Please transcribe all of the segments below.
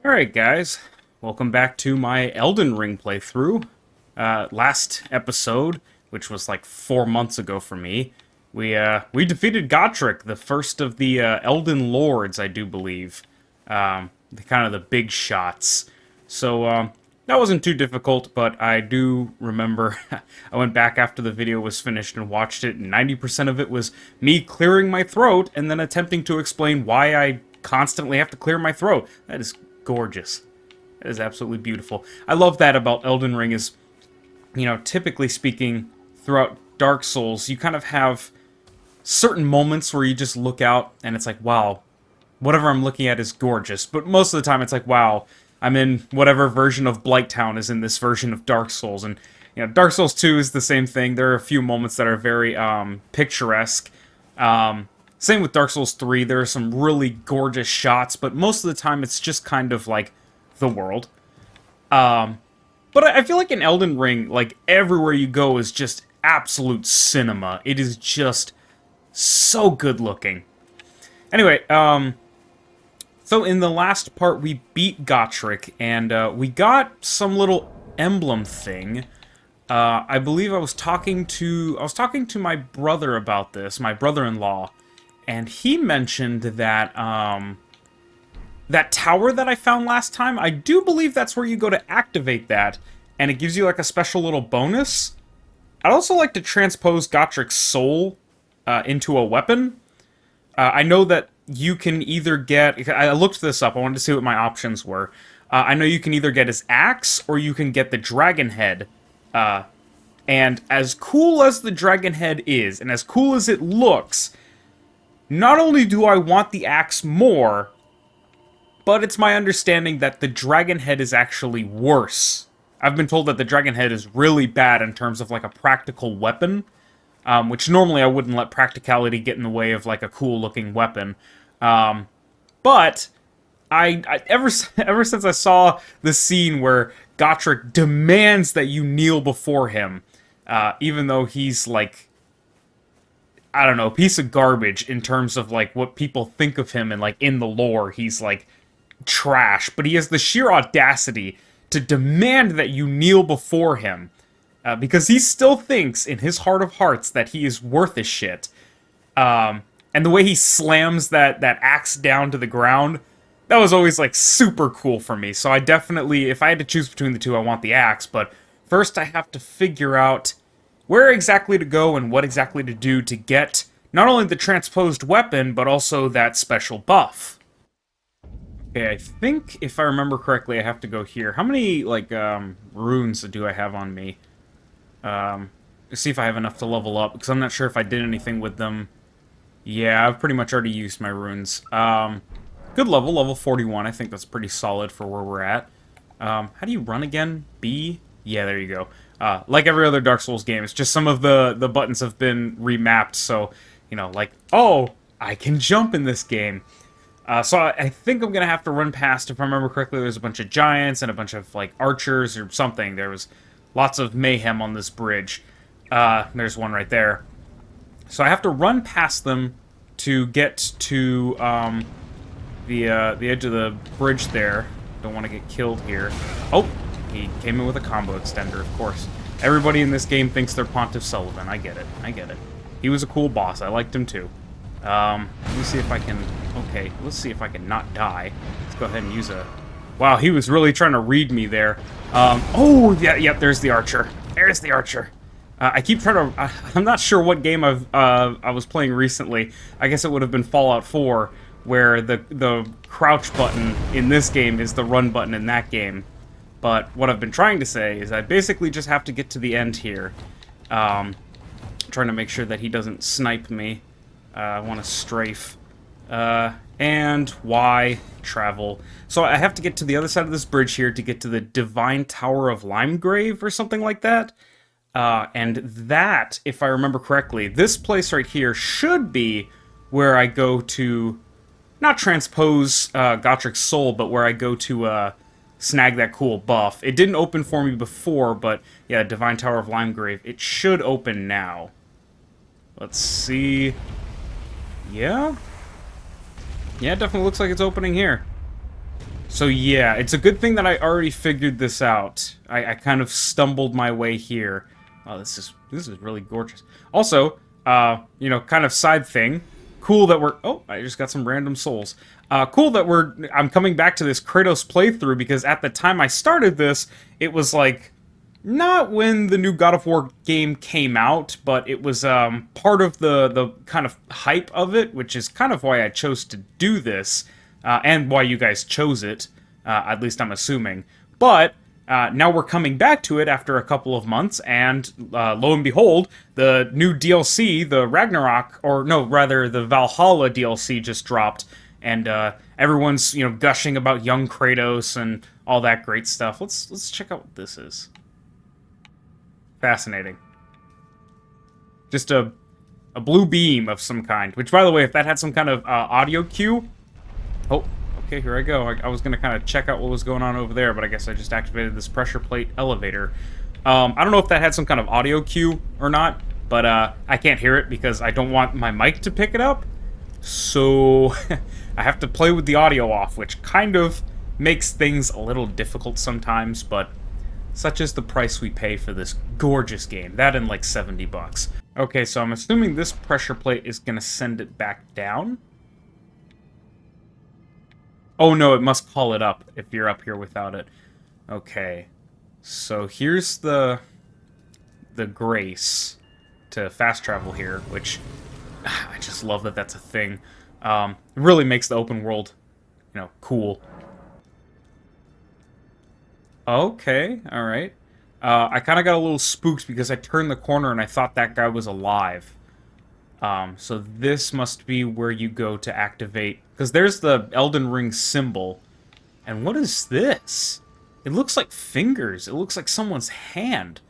Alright guys, welcome back to my Elden Ring playthrough. Last episode, which was like 4 months ago for me, we defeated Gotrek, the first of the Elden Lords, I do believe. The big shots. So, that wasn't too difficult, but I do remember I went back after the video was finished and watched it, and 90% of it was me clearing my throat and then attempting to explain why I constantly have to clear my throat. That is gorgeous. That is absolutely beautiful. I love that about Elden Ring is, typically speaking, throughout Dark Souls, you kind of have certain moments where you just look out and it's like, wow, whatever I'm looking at is gorgeous. But most of the time it's like, wow, I'm in whatever version of Blighttown is in this version of Dark Souls. And, Dark Souls 2 is the same thing. There are a few moments that are very picturesque. Same with Dark Souls 3, there are some really gorgeous shots, but most of the time it's just kind of like the world. But I feel like in Elden Ring, like everywhere you go is just absolute cinema. It is just so good looking. Anyway, so in the last part we beat Gotrek, and we got some little emblem thing. I believe I was talking to my brother about this, my brother-in-law. And he mentioned that, that tower that I found last time, I do believe that's where you go to activate that, and it gives you, like, a special little bonus. I'd also like to transpose Gotrek's soul into a weapon. I know that you can either get... I looked this up, I wanted to see what my options were. I know you can either get his axe, or you can get the dragon head. And as cool as the dragon head is, and as cool as it looks... Not only do I want the axe more, but it's my understanding that the dragon head is actually worse. I've been told that the dragon head is really bad in terms of like a practical weapon, which normally I wouldn't let practicality get in the way of like a cool looking weapon. But I ever since I saw the scene where Gotrek demands that you kneel before him, even though he's like, I don't know, piece of garbage in terms of, like, what people think of him and, like, in the lore, he's, like, trash. But he has the sheer audacity to demand that you kneel before him. Because he still thinks, in his heart of hearts, that he is worth a shit. And the way he slams that axe down to the ground, that was always, like, super cool for me. So I definitely, if I had to choose between the two, I want the axe. But first I have to figure out where exactly to go and what exactly to do to get not only the transposed weapon, but also that special buff. Okay, I think, if I remember correctly, I have to go here. How many, like, runes do I have on me? Let's see if I have enough to level up, because I'm not sure if I did anything with them. Yeah, I've pretty much already used my runes. Good level 41. I think that's pretty solid for where we're at. How do you run again? B? Yeah, there you go. Like every other Dark Souls game, it's just some of the buttons have been remapped, so, like, oh, I can jump in this game. So I think I'm gonna have to run past, if I remember correctly, there's a bunch of giants and a bunch of, like, archers or something. There was lots of mayhem on this bridge. There's one right there. So I have to run past them to get to, the edge of the bridge there. Don't want to get killed here. Oh! He came in with a combo extender, of course. Everybody in this game thinks they're Pontiff Sullivan. I get it. I get it. He was a cool boss. I liked him too. Let me see if I can... Okay, let's see if I can not die. Let's go ahead and use a... Wow, he was really trying to read me there. Oh, yeah, there's the archer. There's the archer. I keep trying to... I'm not sure what game I was playing recently. I guess it would have been Fallout 4, where the crouch button in this game is the run button in that game. But what I've been trying to say is I basically just have to get to the end here. Trying to make sure that he doesn't snipe me. I want to strafe. And why travel? So I have to get to the other side of this bridge here to get to the Divine Tower of Limegrave or something like that. And that, if I remember correctly, this place right here should be where I go to... Not transpose Gotrek's soul, but where I go to... snag that cool buff. It didn't open for me before, but yeah, Divine Tower of Limegrave. It should open now. Let's see. Yeah? Yeah, it definitely looks like it's opening here. So yeah, it's a good thing that I already figured this out. I kind of stumbled my way here. Oh, this is really gorgeous. Also, you know, kind of side thing. Cool that we're... Oh, I just got some random souls. Cool that I'm coming back to this Kratos playthrough, because at the time I started this, it was like... Not when the new God of War game came out, but it was part of the kind of hype of it, which is kind of why I chose to do this, and why you guys chose it, at least I'm assuming. But now we're coming back to it after a couple of months, and lo and behold, the new DLC, the Ragnarok, or no, rather the Valhalla DLC just dropped, and everyone's, you know, gushing about young Kratos and all that great stuff. Let's check out what this is. Fascinating. Just a blue beam of some kind. Which, by the way, if that had some kind of audio cue... Oh, okay, here I go. I was going to kind of check out what was going on over there, but I guess I just activated this pressure plate elevator. I don't know if that had some kind of audio cue or not, but I can't hear it because I don't want my mic to pick it up. So I have to play with the audio off, which kind of makes things a little difficult sometimes, but... Such is the price we pay for this gorgeous game. That and like 70 bucks. Okay, so I'm assuming this pressure plate is gonna send it back down. Oh no, it must call it up if you're up here without it. Okay. So here's the grace to fast travel here, which I just love that that's a thing. It really makes the open world, you know, cool. Okay, alright. I kind of got a little spooked because I turned the corner and I thought that guy was alive. So this must be where you go to activate... Because there's the Elden Ring symbol. And what is this? It looks like fingers. It looks like someone's hand.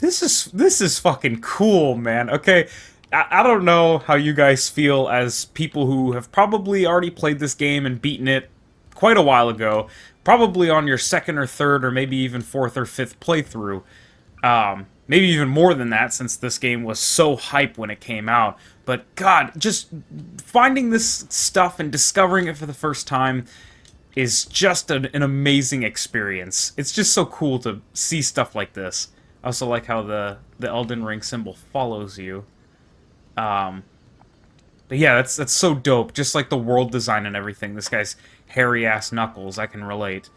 This is fucking cool, man. Okay, I don't know how you guys feel as people who have probably already played this game and beaten it quite a while ago. Probably on your second or third or maybe even fourth or fifth playthrough. Maybe even more than that, since this game was so hype when it came out. But god, just finding this stuff and discovering it for the first time is just an amazing experience. It's just so cool to see stuff like this. I also like how the Elden Ring symbol follows you. But yeah, that's so dope. Just like the world design and everything. This guy's hairy-ass knuckles, I can relate.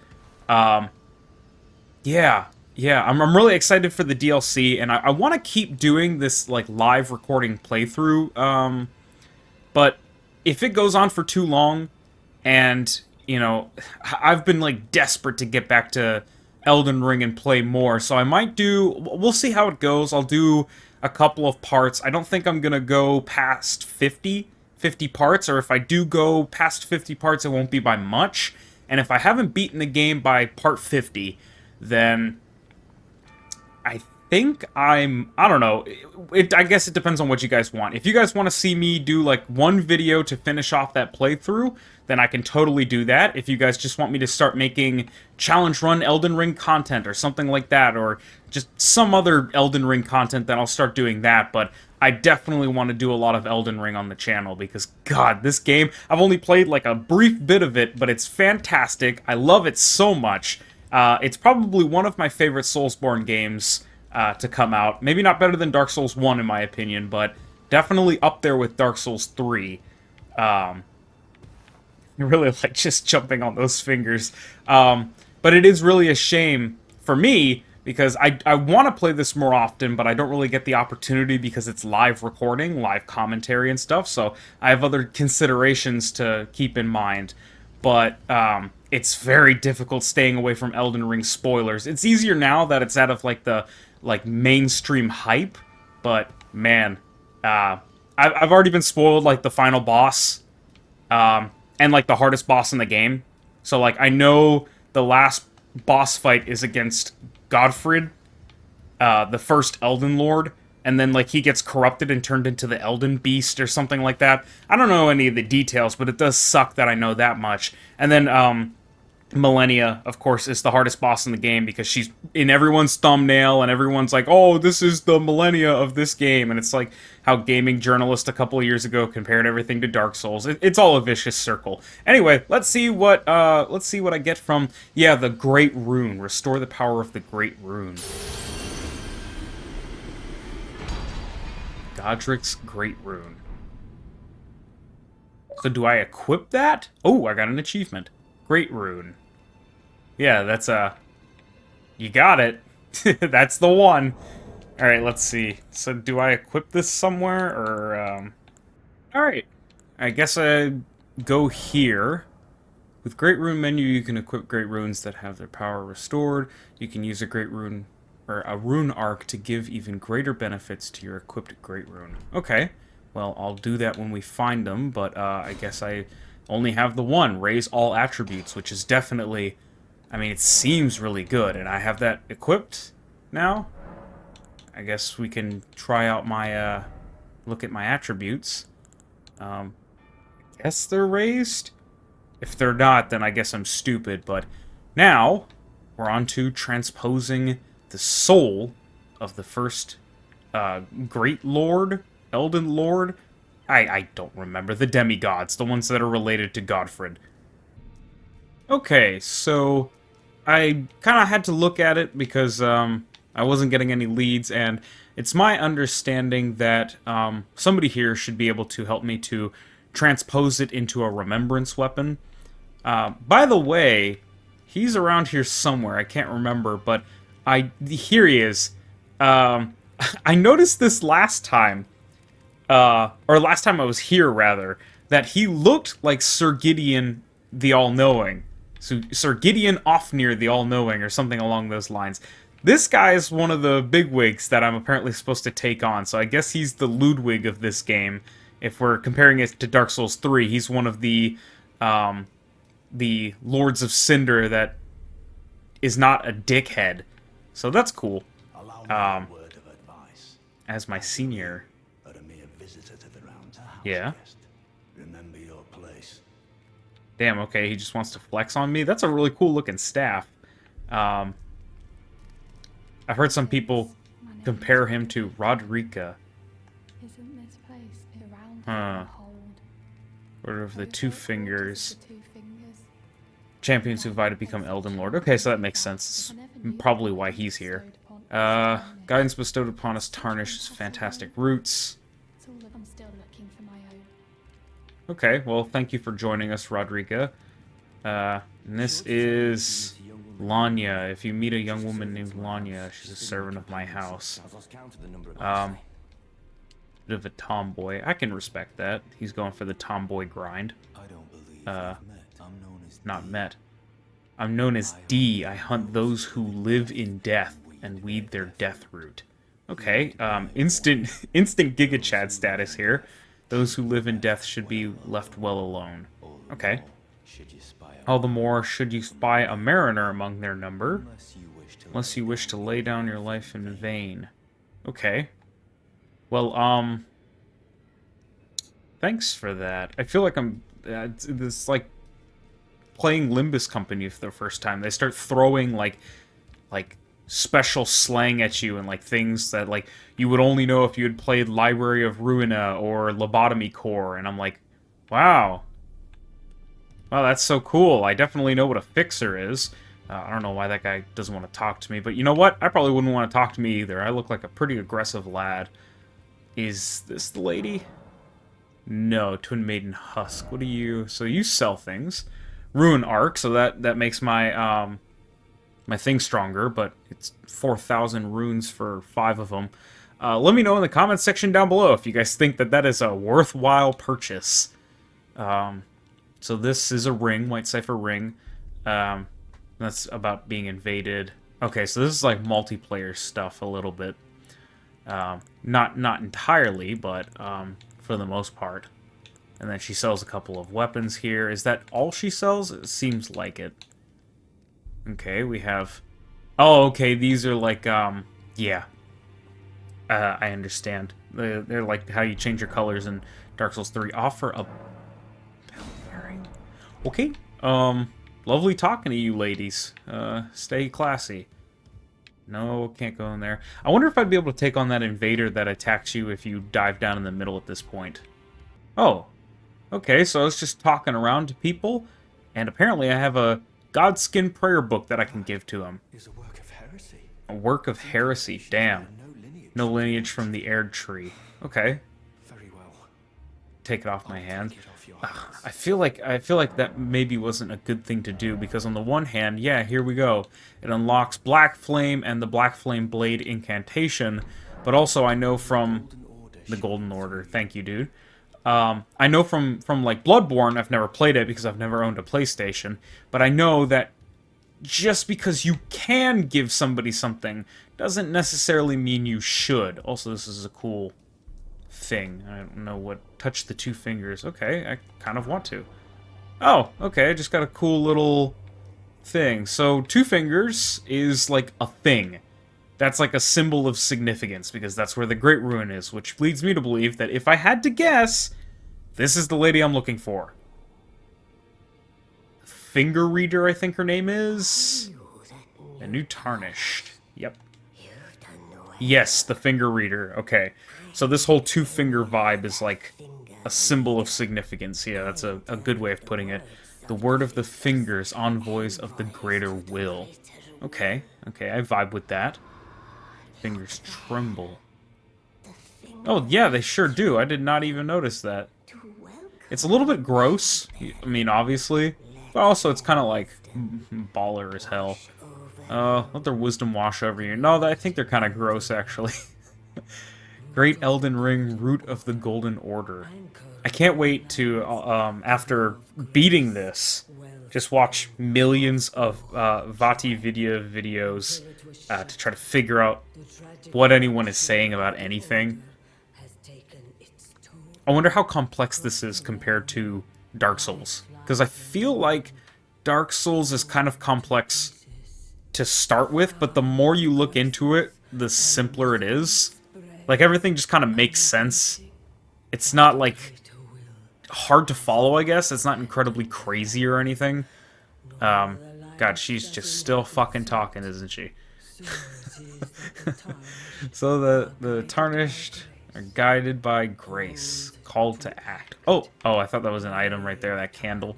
Yeah, I'm really excited for the DLC, and I want to keep doing this, like, live recording playthrough, but if it goes on for too long, and, you know, I've been, like, desperate to get back to Elden Ring and play more, so I might we'll see how it goes. I'll do a couple of parts. I don't think I'm gonna go past 50 parts, or if I do go past 50 parts, it won't be by much. And if I haven't beaten the game by part 50, then I think I don't know. I guess it depends on what you guys want. If you guys want to see me do like one video to finish off that playthrough, then I can totally do that. If you guys just want me to start making challenge run Elden Ring content or something like that, or just some other Elden Ring content, then I'll start doing that. But I definitely want to do a lot of Elden Ring on the channel because, god, this game, I've only played like a brief bit of it, but it's fantastic. I love it so much. It's probably one of my favorite Soulsborne games to come out. Maybe not better than Dark Souls 1 in my opinion, but definitely up there with Dark Souls 3. I really like just jumping on those fingers. But it is really a shame for me, because I want to play this more often, but I don't really get the opportunity because it's live recording, live commentary and stuff, so I have other considerations to keep in mind. But it's very difficult staying away from Elden Ring spoilers. It's easier now that it's out of like the mainstream hype, but man, I've already been spoiled like the final boss, and like the hardest boss in the game. So like I know the last boss fight is against Godfred, the first Elden Lord, and then like he gets corrupted and turned into the Elden Beast or something like that. I don't know any of the details, but it does suck that I know that much. And then Millennia, of course, is the hardest boss in the game because she's in everyone's thumbnail and everyone's like, oh, this is the Millennia of this game. And it's like how gaming journalists a couple of years ago compared everything to Dark Souls. It's all a vicious circle. Anyway, let's see what I get from, yeah, the Great Rune. Restore the power of the Great Rune. Godric's Great Rune. So do I equip that? Oh, I got an achievement. Great Rune. Yeah, that's you got it. That's the one. Alright, let's see. So do I equip this somewhere, or, Alright. I guess I go here. With Great Rune menu, you can equip Great Runes that have their power restored. You can use a Great Rune, or a Rune Arc to give even greater benefits to your equipped Great Rune. Okay. Well, I'll do that when we find them, but, I guess I only have the one, raise all attributes, which is definitely, I mean, it seems really good, and I have that equipped now. I guess we can try out my, look at my attributes. Guess they're raised? If they're not, then I guess I'm stupid, but now we're on to transposing the soul of the first, Great Lord, Elden Lord. I don't remember. The demigods, the ones that are related to Godfred. Okay, so I kind of had to look at it because I wasn't getting any leads, and it's my understanding that somebody here should be able to help me to transpose it into a remembrance weapon. By the way, he's around here somewhere. I can't remember, but here he is. I noticed this last time. Or last time I was here, rather, that he looked like Sir Gideon the All-Knowing. So Sir Gideon Ofnir the All-Knowing, or something along those lines. This guy is one of the bigwigs that I'm apparently supposed to take on, so I guess he's the Ludwig of this game. If we're comparing it to Dark Souls 3, he's one of the Lords of Cinder that is not a dickhead. So that's cool. As my senior... Yeah. Remember your place. Damn, okay, he just wants to flex on me? That's a really cool looking staff. I've heard some people compare him to Rodrika. Isn't this place around Huh. hold? Order of the Two Fingers. Champions who vie to become Elden Lord. Okay, so that makes sense. It's probably why he's here. Guidance bestowed upon us tarnishes fantastic roots. I'm still looking for my own. Okay, well, thank you for joining us, Rodrika. And this is Lanya. If you meet a young woman named Lanya, she's a servant of my house. Bit of a tomboy. I can respect that. He's going for the tomboy grind. Not met. I'm known as D. I hunt those who live in death and weed their death root. Okay, instant Giga Chad status here. Those who live in death should be left well alone. Okay. All the more should you spy a mariner among their number, unless you wish to lay down your life in vain. Okay. Well, thanks for that. I feel like I'm, this, like, playing Limbus Company for the first time. They start throwing, like, special slang at you and like things that like you would only know if you had played Library of Ruina or Lobotomy Core, and I'm like, wow, that's so cool. I definitely know what a fixer is. I don't know why that guy doesn't want to talk to me, but you know what? I probably wouldn't want to talk to me either. I look like a pretty aggressive lad. Is this the lady? No, Twin Maiden Husk. What do you... So you sell things. Rune Arc, so that makes my my thing stronger, but it's 4,000 runes for 5 of them. Let me know in the comments section down below if you guys think that is a worthwhile purchase. So this is a ring, White Cipher ring. That's about being invaded. Okay, so this is like multiplayer stuff a little bit. Not entirely, but for the most part. And then she sells a couple of weapons here. Is that all she sells? It seems like it. Okay, we have... Oh, okay, these are like, yeah. I understand. They're like how you change your colors in Dark Souls 3. Offer a bell bearing. Okay, lovely talking to you ladies. Stay classy. No, can't go in there. I wonder if I'd be able to take on that invader that attacks you if you dive down in the middle at this point. Oh. Okay, so I was just talking around to people, and apparently I have a Godskin prayer book that I can give to him. Is a work of heresy. A work of heresy, damn. No lineage from the Erd tree. Okay, Very well. take it off my hand. Take it off your Ugh, hands. I feel like that maybe wasn't a good thing to do, because on the one hand, yeah, here we go. It unlocks Black Flame and the Black Flame Blade incantation, but also I know from the Golden Order. Thank you, dude. I know from like Bloodborne, I've never played it because I've never owned a PlayStation, but I know that just because you can give somebody something doesn't necessarily mean you should. Also, this is a cool thing. I don't know what... Touch the two fingers. Okay, I kind of want to. Oh, okay, I just got a cool little thing. So, two fingers is like a thing. That's like a symbol of significance, because that's where the Great Ruin is, which leads me to believe that if I had to guess, this is the lady I'm looking for. Finger Reader, I think her name is? A new Tarnished. Yep. Yes, the Finger Reader. Okay. So this whole two-finger vibe is like a symbol of significance. Yeah, that's a good way of putting it. The word of the fingers, envoys of the greater will. Okay, okay, I vibe with that. Fingers tremble. Oh, yeah, they sure do. I did not even notice that. It's a little bit gross. I mean, obviously. But also, it's kind of like baller as hell. Let their wisdom wash over you. No, I think they're kind of gross, actually. Great Elden Ring, Root of the Golden Order. I can't wait to, after beating this, just watch millions of Vati Vidya videos to try to figure out what anyone is saying about anything. I wonder how complex this is compared to Dark Souls. Because I feel like Dark Souls is kind of complex to start with, but the more you look into it, the simpler it is. Like, everything just kind of makes sense. It's not, like, hard to follow, I guess. It's not incredibly crazy or anything. God, she's just still fucking talking, isn't she? So the Tarnished are guided by grace, called to act. Oh, I thought that was an item right there, that candle.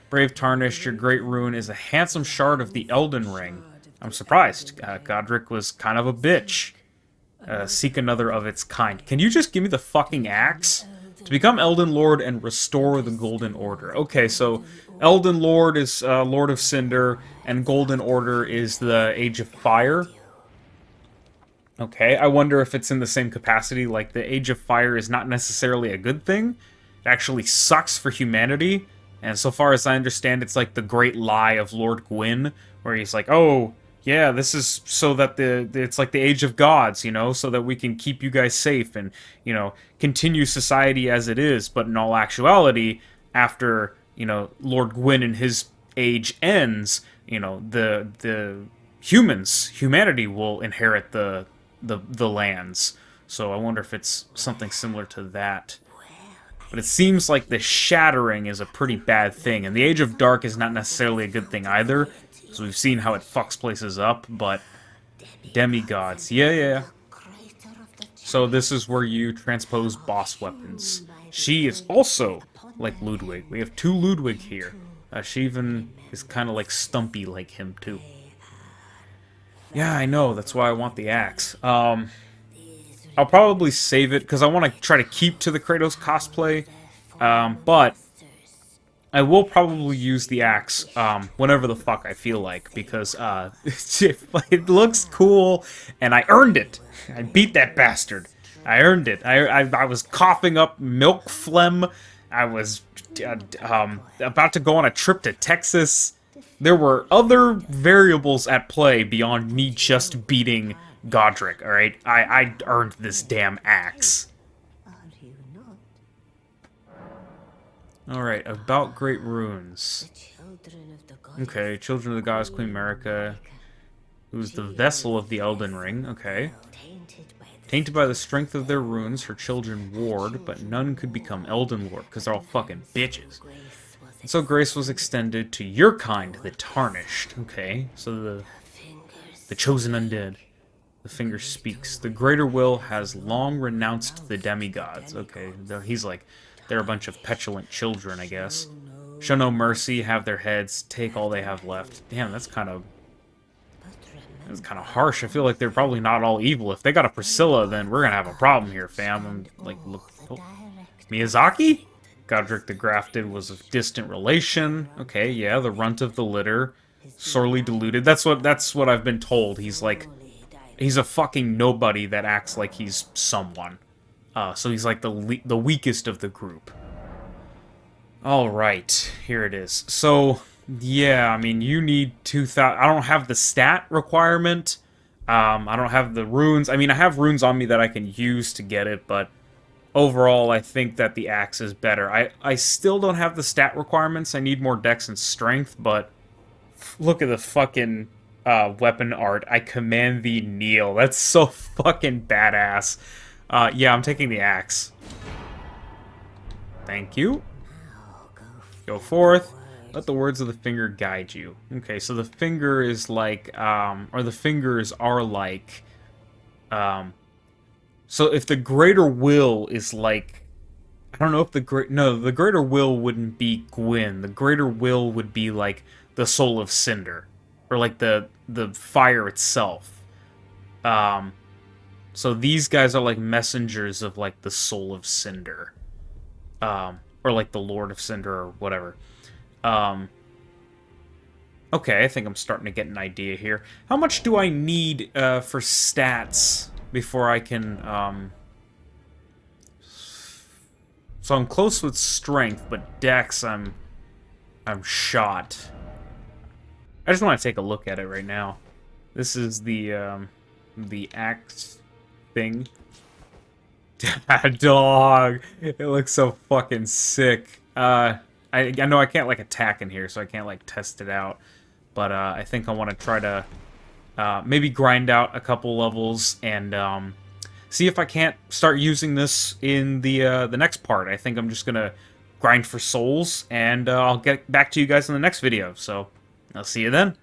Brave Tarnished, your great ruin is a handsome shard of the Elden Ring. I'm surprised. Godric was kind of a bitch. Seek another of its kind. Can you just give me the fucking axe? To become Elden Lord and restore the Golden Order. Okay, so Elden Lord is Lord of Cinder, and Golden Order is the Age of Fire. Okay, I wonder if it's in the same capacity. Like, the Age of Fire is not necessarily a good thing. It actually sucks for humanity. And so far as I understand, it's like the great lie of Lord Gwyn, where he's like, oh, yeah, this is so that it's like the Age of Gods, you know, so that we can keep you guys safe and, you know, continue society as it is. But in all actuality, after, you know, Lord Gwyn and his age ends, you know, the humanity will inherit the lands. So I wonder if it's something similar to that. But it seems like the shattering is a pretty bad thing, and the Age of Dark is not necessarily a good thing either. So we've seen how it fucks places up, but demigods, yeah. So this is where you transpose boss weapons. She is also like Ludwig. We have two Ludwig here. She even is kind of like stumpy like him too. Yeah, I know. That's why I want the axe. I'll probably save it because I want to try to keep to the Kratos cosplay. But I will probably use the axe whenever the fuck I feel like, because it looks cool, and I earned it. I beat that bastard. I earned it. I was coughing up milk phlegm. I was about to go on a trip to Texas. There were other variables at play beyond me just beating Godric, alright? I earned this damn axe. Alright, about Great Runes. Okay, Children of the Gods, Queen Marika, who's the vessel of the Elden Ring, okay. Tainted by the strength of their runes, her children warred, but none could become Elden Lord, because they're all fucking bitches. So grace was extended to your kind, the tarnished. Okay, so the chosen undead. The finger speaks. The greater will has long renounced the demigods. Okay, he's like, they're a bunch of petulant children, I guess. Show no mercy, have their heads, take all they have left. Damn, that's kind of harsh. I feel like they're probably not all evil. If they got a Priscilla, then we're gonna have a problem here, fam. I'm like, look, oh. Miyazaki? Godric the Grafted was a distant relation. Okay, yeah, the runt of the litter. Sorely deluded. That's what I've been told. He's like, he's a fucking nobody that acts like he's someone. So he's like the weakest of the group. Alright, here it is. So, yeah, I mean, you need 2,000... I don't have the stat requirement. I don't have the runes. I mean, I have runes on me that I can use to get it, but overall, I think that the axe is better. I still don't have the stat requirements. I need more dex and strength, but look at the fucking weapon art. I command thee kneel. That's so fucking badass. Yeah, I'm taking the axe. Thank you. Go forth. Let the words of the finger guide you. Okay, so the finger is like, or the fingers are like, so if the greater will is like, I don't know if the greater will wouldn't be Gwyn. The greater will would be like the soul of Cinder, or like the fire itself. So these guys are like messengers of like the soul of Cinder. Or like the Lord of Cinder or whatever. Okay, I think I'm starting to get an idea here. How much do I need for stats before I can... So I'm close with strength, but dex I'm shot. I just want to take a look at it right now. This is the axe thing. Dog! It looks so fucking sick. I know I can't, like, attack in here, so I can't, like, test it out. But, I think I want to try to, maybe grind out a couple levels and, see if I can't start using this in the next part. I think I'm just gonna grind for souls, and, I'll get back to you guys in the next video. So, I'll see you then.